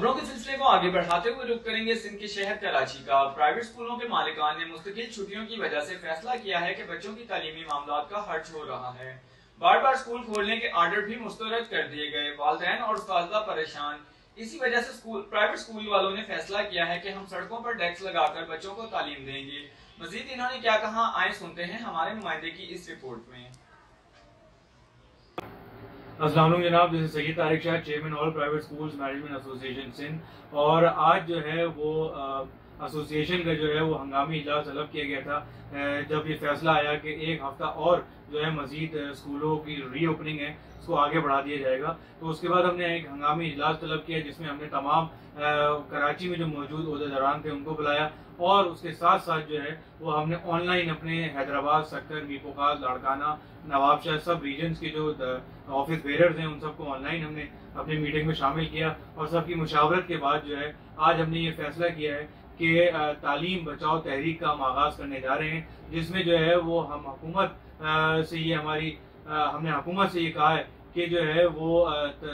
खबरों के सिलसिले को आगे बढ़ाते हुए रुक करेंगे सिंध के शहर कराची का। प्राइवेट स्कूलों के मालिकान ने मुस्तकिल छुट्टियों की वजह से फैसला किया है कि बच्चों की तालीमी मामलात का हर्ज हो रहा है। बार बार स्कूल खोलने के आर्डर भी मुस्तरद कर दिए गए। वालिदैन और उस्ताद परेशान। इसी वजह से प्राइवेट स्कूल वालों ने फैसला किया है कि हम सड़कों पर डेस्क लगाकर बच्चों को तालीम देंगे। मजीद इन्होंने क्या कहा, आए सुनते हैं हमारे नुमाइंदे की इस रिपोर्ट में। अस्सलाम वालेकुम जनाब, जैसे Syed Tariq Shah, chairman all private schools management association Sindh. और आज जो है वो एसोसिएशन का जो है वो हंगामी इजलास तलब किया गया था, जब ये फैसला आया कि एक हफ्ता और जो है मजीद स्कूलों की रीओपनिंग है उसको आगे बढ़ा दिया जाएगा। तो उसके बाद हमने एक हंगामी इजलास तलब किया जिसमें हमने तमाम कराची में जो मौजूद ओहदेदारान थे उनको बुलाया, और उसके साथ साथ जो है वो हमने ऑनलाइन अपने हैदराबाद, सक्कर, मीरपुर, लाड़काना, नवाबशाह सब रीजन्स के जो ऑफिस बेरर्स हैं उन सबको ऑनलाइन हमने अपनी मीटिंग में शामिल किया। और सबकी मुशावरत के बाद जो है आज हमने ये फैसला किया है कि तालीम बचाओ तहरीक का हम आगाज करने जा रहे हैं, जिसमें जो है वो हम हुकूमत से ये हमने हुकूमत से ये कहा है कि जो है वो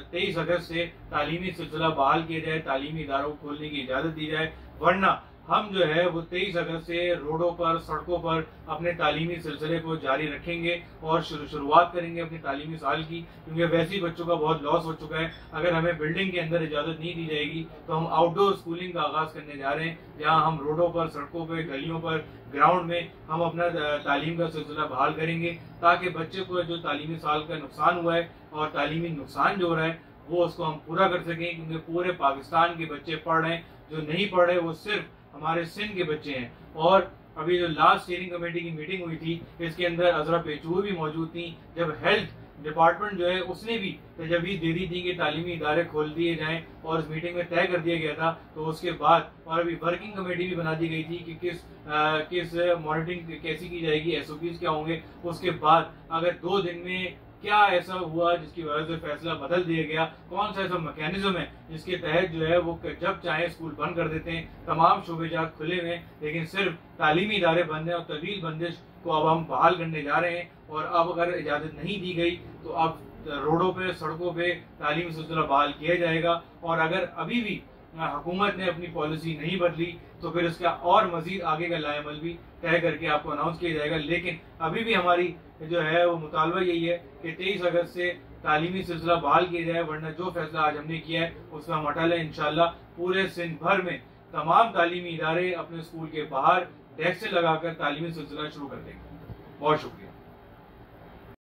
23 अगस्त से तालीमी सिलसिला बहाल किया जाए, तालीमी इदारों को खोलने की इजाज़त दी जाए, वरना हम जो है वो 23 अगस्त से रोडों पर, सड़कों पर अपने तालीमी सिलसिले को जारी रखेंगे और शुरुआत करेंगे अपनी तालीमी साल की, क्योंकि वैसे ही बच्चों का बहुत लॉस हो चुका है। अगर हमें बिल्डिंग के अंदर इजाज़त नहीं दी जाएगी तो हम आउटडोर स्कूलिंग का आगाज़ करने जा रहे हैं, जहाँ हम रोडों पर, सड़कों पर, गलियों पर, ग्राउंड में हम अपना तालीम का सिलसिला बहाल करेंगे, ताकि बच्चे को जो तालीमी साल का नुकसान हुआ है और तालीमी नुकसान जो हो रहा है वो उसको हम पूरा कर सकें। क्योंकि पूरे पाकिस्तान के बच्चे पढ़ रहे हैं, जो नहीं पढ़ रहे वो सिर्फ हमारे सिंध के बच्चे हैं। और अभी जो लास्ट स्टीयरिंग कमेटी की मीटिंग हुई थी इसके अंदर अजरा पेचूर भी मौजूद थी, जब हेल्थ डिपार्टमेंट जो है उसने भी तजवीज़ दे दी थी कि तालीमी इदारे खोल दिए जाएं, और इस मीटिंग में तय कर दिया गया था। तो उसके बाद और अभी वर्किंग कमेटी भी बना दी गई थी कि किस मॉनिटरिंग कैसी की जाएगी, SOPs क्या होंगे। उसके बाद अगर 2 दिन में क्या ऐसा हुआ जिसकी वजह से फैसला बदल दिया गया, कौन सा ऐसा मैकेनिज्म है जिसके तहत जो है वो जब चाहे स्कूल बंद कर देते हैं, तमाम शोबेजात खुले हुए, लेकिन सिर्फ तालीमी इदारे बंद हैं, और तवील बंदिश को अब हम बहाल करने जा रहे हैं। और अब अगर इजाज़त नहीं दी गई तो अब रोडों पे, सड़कों पे तालीमी सिलसिला बहाल किया जाएगा। और अगर अभी भी हुकूमत ने अपनी पॉलिसी नहीं बदली तो फिर इसका और मजीद आगे का लाएमल भी तय करके आपको अनाउंस किया जाएगा। लेकिन अभी भी हमारी जो है वो मुतालबा यही है कि 23 अगस्त से तालीमी सिलसिला बहाल किया जाए, वरना जो फैसला आज हमने किया है उसका हम अटल है। इंशाल्लाह पूरे सिंध भर में तमाम तालीमी इदारे अपने स्कूल के बाहर डेस्क लगाकर तालीमी सिलसिला शुरू कर देंगे। बहुत शुक्रिया।